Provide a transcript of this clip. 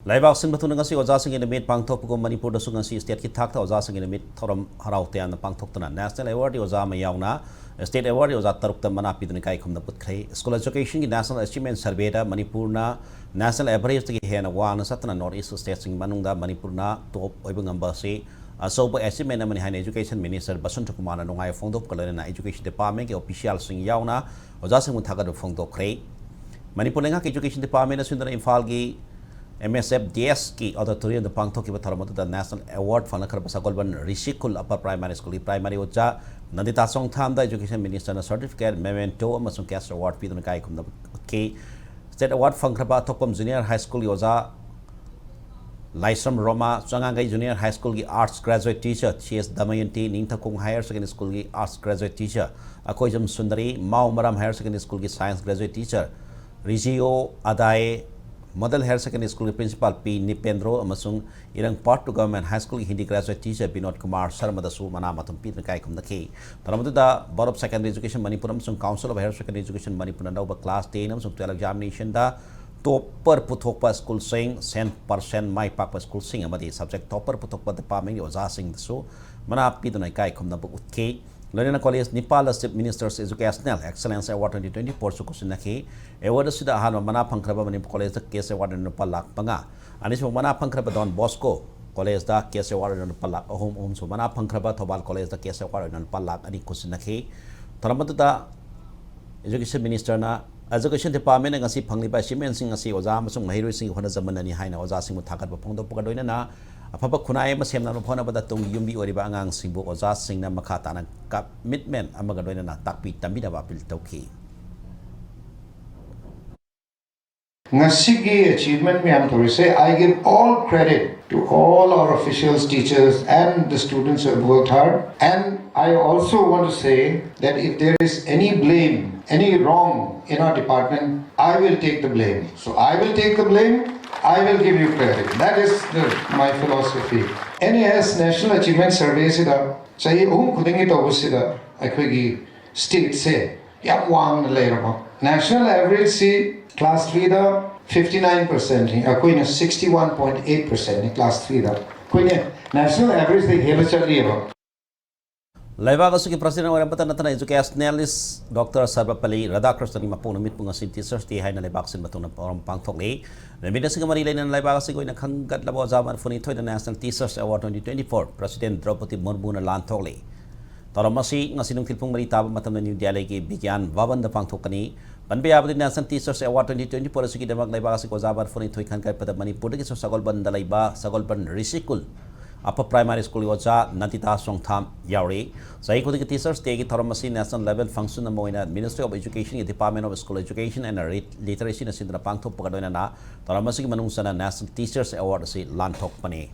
Laibak sin batun ngasi oja sing in mid pangthok ko Manipur da sunga si state ki thak ta oja sing in mid thoram harau te an pangthok tana national award oja ma yauna state award oja taruk ta mana pidun kai khum da put khai school education ki national achievement survey da Manipur na national average ki hena wa na satna north east state sing manung da Manipur na top oibang number se asoba achievement mani hain education minister Basunta Kumar na ngai phongdop kalena na education department ki official sing yauna oja sing mun thaga do phongdop khai Manipur lenga education department na sundara imphal gi MSF DS की auditorium the pangthok ki batharamatu the national award fana khar basagolban Rishikul upper primary school primary ocha nandita song tham da education minister na certificate memento amasung cash award pi dun kai khum da ke state award fangraba thokpam junior high school yoja Laisam Roma Changangai junior high school ki arts graduate teacher CS Damayanti Ningthakong higher secondary school ki arts graduate teacher Akoijam Sundari Mau Maram higher secondary school ki science graduate teacher Rizio Adae Model Higher Secondary School Principal P. Nipendro amasung irang part to government high school Hindi graduate teacher Binod Kumar Sharma dasu mana matum pi kai kum daki taramatu da board of secondary education Manipur amasung council of higher secondary education Manipur na ba class 10 amasung 12 examination da topper puthokpa school sing 100% mai pakpa school sing amadi subject topper puthokpa department oja sing dasu mana pi kai kum na bu utke Lorena College Nepal Chief Minister's Educational Excellence Award 2024 sukusin nakhi award sida ahan mana pangkraba Manipur College da case award no palak panga anis mana pangkraba Don Bosco College da case award no palak home so mana pangkraba Thobal College da case award no palak ani kusin nakhi taramatu da Education Minister na Education Department ngasi phangliba achievement sing ngasi oja amasung mahiroi sing hona zaman ani haina oja sing thakat ba phongdo pagadoina na afaba khunai ma semna no phona bada tung yumbi oriba angang singbu oja singna makha tana commitment amaga doina na takpi tambi da apil tauki Ngasigi achievement me am to say I give all credit to all our officials, teachers and the students who have worked hard, and I also want to say that if there is any blame, any wrong in our department, I will take the blame. So I will take the blame, I will give you credit. That is my philosophy. NAS National Achievement Survey sida say khudingi to akhigi state se yam wang leramo national average si class 3 da 59% hi akoina 61.8% in class 3 da koine national average de hela chaliye Laibak asu ki president wa pata natana educationalist Dr. Sarvapalli Radhakrishnan mapuna mitpunga sin teachers ti haina laibak sin batuna param pangthok le remida singa mari lenan laibak asu ko ina khangat labo zaman funi thoi national teachers award 2024 president Draupadi Murmu na lanthok le taramasi ngasinung tilpung mari taba matam na New Delhi ki bigyan waban da pangthok kani panbe abdi national teachers award 2024 asu ki demak laibak asu ko zaman funi thoi khan kai pada Manipur ki sagol ban dalaiba sagol ban Rishikul upper primary school yoja Natita Songtham Yauri Sai Kudi teachers take Thoramasi national level function amoina Ministry of Education Department of School Education and Literacy na sindra pangthok pagadoina na Thoramasi manung sana national teachers award si lanthok pani